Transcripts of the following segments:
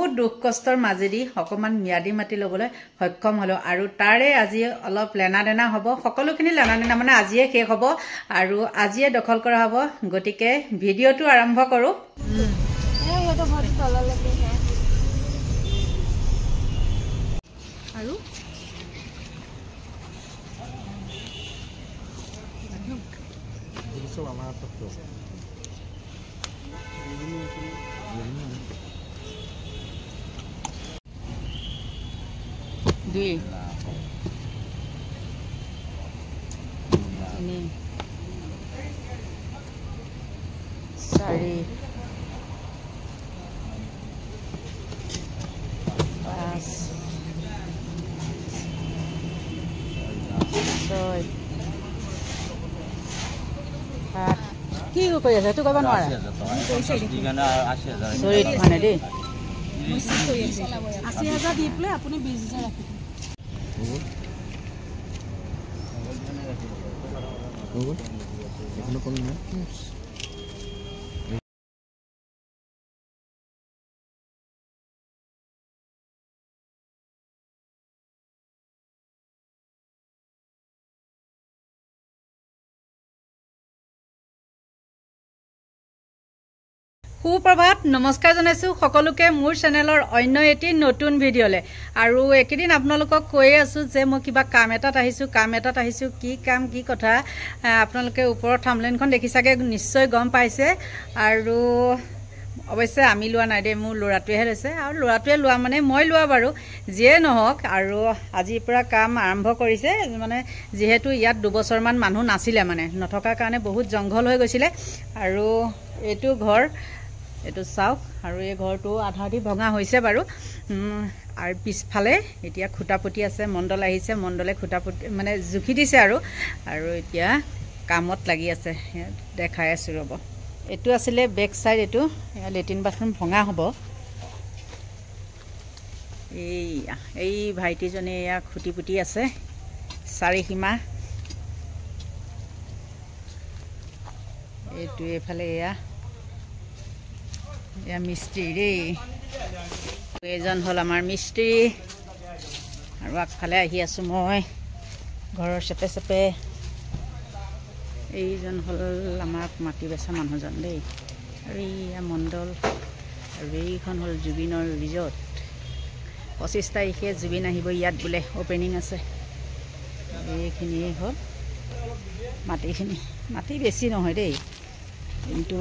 বহুত দুখ কষ্টৰ মাজেদি অকমান মিয়াদি মাটি লবলৈ সক্ষম হলো আৰু তাৰে আজি অলপ লেনা দেনা হ'ব সকলোখিনি লেনা দেনা মানে আজিয়ে শেষ হ'ব আৰু আজিয়ে দখল কৰা হ'ব গতিকে ভিডিওটো আৰম্ভ কৰো এইটো ভৰি তললৈকে হে আৰু eso vamos a hacer todo. Dui. Ini. Sari. Pas. Soy. কি কৰি আছে তো কবা নোৱাৰা সৰি মানে দেই ৮০,০০০ দি পেলাই আপুনি ২০,০০০ ৰাখিব এখনো কম না সুপ্ৰভাত নমস্কাৰ জনাইছো সকলোকে মোৰ চেনেলৰ অন্য এটি নতুন ভিডিঅলে আৰু একেদিন আপোনালোকক কৈ আছো যে মই কিবা কাম এটাত আহিছো কি কাম কি কথা আপোনালোকে ওপৰৰ থাম্বনেইলখন দেখি চাগে নিশ্চয় গম পাইছে আৰু অৱশ্যে আমি লোৱা নাই দে মোৰ লৰাটোৱে লৈছে আৰু লৰাটোৱে লোৱা মানে মই লোৱা বাৰু যিয়ে নহওক আৰু আজিৰ পৰা কাম আৰম্ভ কৰিছে মানে যেহেতু ইয়াত 2 বছৰমান মানুহ নাছিলে মানে নথকাৰ কাৰণে বহুত জংঘল হৈ গৈছিলে আৰু এইটো ঘৰ এটো চাওক আৰু এই ঘৰটো আধা দি ভঙা হৈছে বাৰু আৰু পিছফালে এতিয়া খুটাপুটি আছে মণ্ডল আহিছে মণ্ডলে খুটাপুটি মানে জুখি দিছে আৰু এতিয়া কামত লাগি আছে দেখাই আছো ৰব এটো আছিলে বেক সাইড এটো লেট্ৰিন বাথৰুম ভঙা হ'ব এই ভাইটিজনে ইয়া খুটিপুটি আছে চাৰি সীমা এইটো এফালে এয়া মিস্ত্ৰী ৰে এজন হল আমাৰ মিস্ত্ৰী আৰু আগফালে আহি আছো মই ঘৰৰ চেপে চেপে এইজন হল আমাৰ মাটি বেচা মানুহজন দেই আৰু ইয়া মণ্ডল আৰু এইখন হল জুবিনৰ ৰিজৰ্ট 25 তাৰিখে জুবিন আহিব ইয়াত বোলে ওপেনিং আছে এইখিনি হল মাটি বেছি নহয় দেই কিন্তু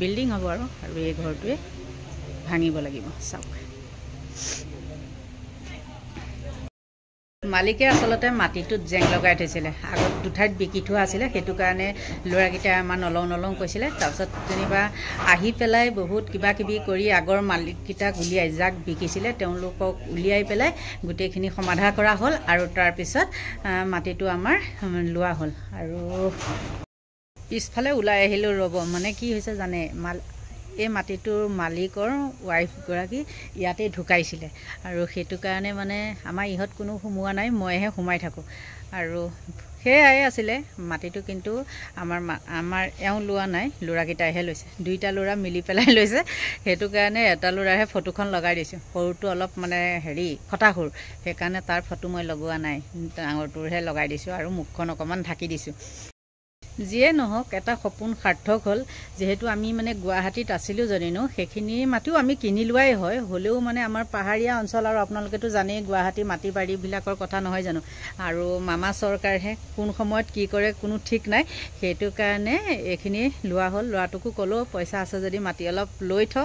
বিল্ডিং হ'ব আৰু এই ঘৰটোৱে ভাঙিব লাগিব চাওক মালিকে আসলতে মাটিটোত জেং লগাই থৈছিলে আগত দুঠাইত বিকি থোৱা আছিলে সেইটো কাৰণে লৰাকিটা আমাৰ নলং কৈছিলে তাৰপিছত যেনিবা আহি পেলাই বহুত কিবা কিবি কৰি আগৰ মালিককিটাক উলিয়াই যাক বিকিছিলে তেওঁলোকক উলিয়াই পেলাই গোটেইখিনি সমাধা কৰা হ'ল আৰু তাৰ পিছত মাটিটো আমাৰ লোৱা হ'ল আৰু পিছফালে ওলাই আহিলো ৰব মানে কি হৈছে জানে এই মাটিটোৰ মালিকৰ ওয়াইফ গৰাকী ইয়াতে ঢুকাইছিলে আৰু সেইটো কাৰণে মানে আমাৰ ইহত কোনো সোমোৱা নাই মইহে সোমাই থাকো আৰু সেয়াই আছিলে মাটিটো কিন্তু আমাৰ এওঁ লোৱা নাই লৰাকিটাইহে লৈছে দুইটা লৰা মিলি পেলাই লৈছে সেইটো কাৰণে এটা লৰাহে ফটোখন লগাই দিছো সৰুটো অলপ মানে খটাখুৰ সেইকাৰণে তাৰ ফটো মই লগোৱা নাই ডাঙৰটোৰহে লগাই দিছো আৰু মুখখন অকমান ঢাকি দিছো যিয়ে নহওক এটা সপোন সাৰ্থক হ'ল যেহেতু আমি মানে গুৱাহাটীত আছিলো জনিনো সেইখিনি মাটিও আমি কিনি লোৱাই হয় হলেও মানে আমাৰ পাহাৰীয়া অঞ্চল আৰু আপোনালোকেতো জানেই গুৱাহাটী মাটি বাৰী বিলাকৰ কথা নহয় জানো আৰু মামা চৰকাৰহে কোন সময়ত কি কৰে কোনো ঠিক নাই সেইটো কাৰণে এইখিনি লোৱা হ'ল লৰাটোকো কলো পইচা আছে যদি মাটি অলপ লৈ থ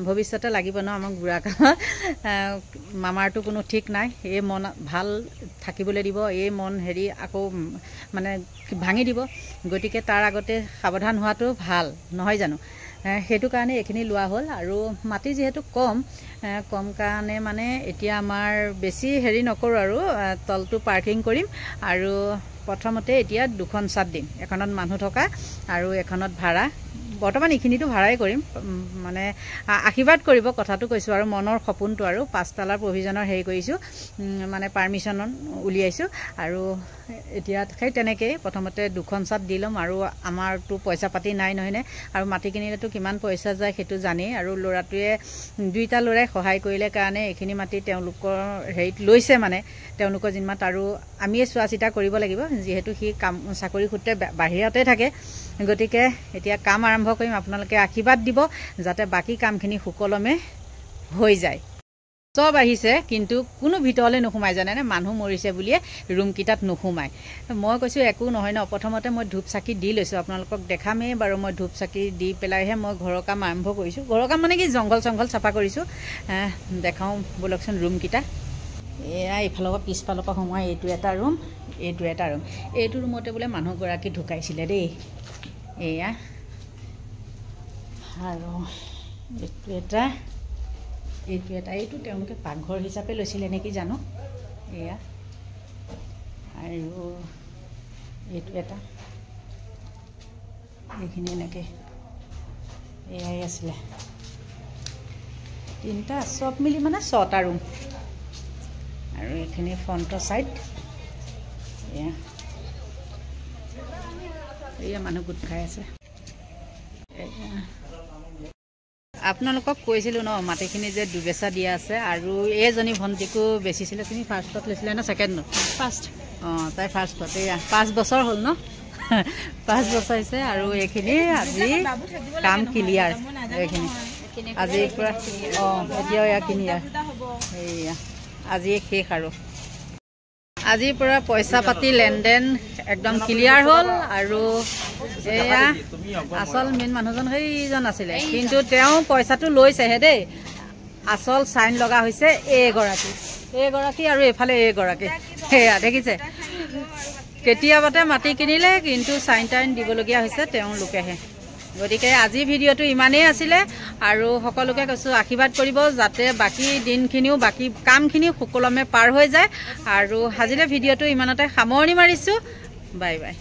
ভৱিষ্যতে লাগিব ন আমাক বুঢ়া কালত মামাৰটো কোনো ঠিক নাই এই মন ভাল থাকিবলৈ দিব এই মন আকৌ মানে ভাঙি দিব গতিকে তাৰ আগতে সাৱধান হোৱাটো ভাল নহয় জানো সেইটো কাৰণে এখিনি লোৱা হ'ল আৰু মাটি যেহেতু কম কাৰণে মানে এতিয়া আমাৰ বেছি নকৰো আৰু তলটো পাৰ্কিং কৰিম আৰু প্ৰথমতে এতিয়া দুখন ছাদ দিম এখনত মানুহ থকা আৰু এখনত ভাড়া বৰ্তমান এইখিনিতো ভাড়াই কৰিম মানে আশীৰ্বাদ কৰিব কথাটো কৈছোঁ আৰু মনৰ সপোনটো আৰু 5 তালাৰ প্ৰভিজনৰ হেৰি কৰিছোঁ মানে পাৰ্মিশ্যন উলিয়াইছোঁ আৰু এতিয়া সেই তেনেকেই প্ৰথমতে 2খন চাট দি ল'ম আৰু আমাৰতো পইচা পাতি নাই নহয়নে আৰু মাটি কিনিলেতো কিমান পইচা যায় সেইটো জানেই আৰু ল'ৰাটোৱে 2টা ল'ৰাই সহায় কৰিলে কাৰণে এইখিনি মাটি তেওঁলোকৰ হেৰিত লৈছে মানে তেওঁলোকৰ জিম্মাত আৰু আমিয়ে চোৱা চিতা কৰিব লাগিব যিহেতু সি কাম চাকৰি সূত্ৰে বাহিৰতে থাকে গতিকে এতিয়া কাম আৰম্ভ কৰিম আপোনালোকে আশীৰ্বাদ দিব যাতে বাকী কামখিনি সুকলমে হৈ যায় সব আহিছে কিন্তু কোনো ভিতৰলৈ নোসোমাই জানেনে মানুহ মৰিছে বুলিয়ে ৰুমকেইটাত নোসোমায় মই কৈছোঁ একো নহয় ন প্ৰথমতে মই ধূপ চাকি দি লৈছোঁ আপোনালোকক দেখামেই বাৰু মই ধূপ চাকি দি পেলাইহে মই ঘৰৰ কাম আৰম্ভ কৰিছোঁ ঘৰৰ কাম মানে কি জংঘল চাফা কৰিছোঁ দেখাওঁ ব'লকচোন ৰুমকেইটা এয়া এইফালৰ পৰা পিছফালৰ পৰা সোমাই এইটো এটা ৰুম এইটো ৰুমতে বোলে মানুহগৰাকী ঢুকাইছিলে দেই এয়া আৰু এইটো তেওঁলোকে পাকঘৰ হিচাপে লৈছিলে নেকি জানো এয়া আৰু এইটো এটা এইখিনি এনেকৈ এয়াই আছিলে 3টা চব মিলি মানে 6টা ৰুম আৰু এইখিনি ফ্ৰণ্টৰ ছাইড এয়া মানুহ গোট খাই আছে আপোনালোকক কৈছিলোঁ ন মাটিখিনি যে দুবেচা দিয়া আছে আৰু এইজনী ভণ্টিকো বেচিছিলে তুমি ফাৰ্ষ্টত লৈছিলে ন ছেকেণ্ডত ফাৰ্ষ্ট তাই ফাৰ্ষ্টত এয়া 5 বছৰ হ'ল ন 5 বছৰ হৈছে আৰু এইখিনি আজি কাম ক্লিয়াৰ এইখিনি আজিৰ পৰা এতিয়াও এয়া ক্লিয়াৰ এয়া আজি শেষ আৰু আজিৰ পৰা পইচা পাতি লেনদেন একদম ক্লিয়াৰ হ'ল আৰু এয়া আচল মেইন মানুহজন সেইজন আছিলে কিন্তু তেওঁ পইচাটো লৈছেহে দেই আচল চাইন লগা হৈছে এইগৰাকী আৰু এইফালে এইগৰাকী সেয়া দেখিছে কেতিয়াবাতে মাটি কিনিলে কিন্তু চাইন টাইন দিবলগীয়া হৈছে তেওঁলোকেহে গতিকে আজি ভিডিঅ'টো ইমানেই আছিলে আৰু সকলোকে কৈছোঁ আশীৰ্বাদ কৰিব যাতে বাকী দিনখিনিও বাকী কামখিনি সুকলমে পাৰ হৈ যায় আৰু আজিলৈ ভিডিঅ'টো ইমানতে সামৰণি মাৰিছোঁ বাই বাই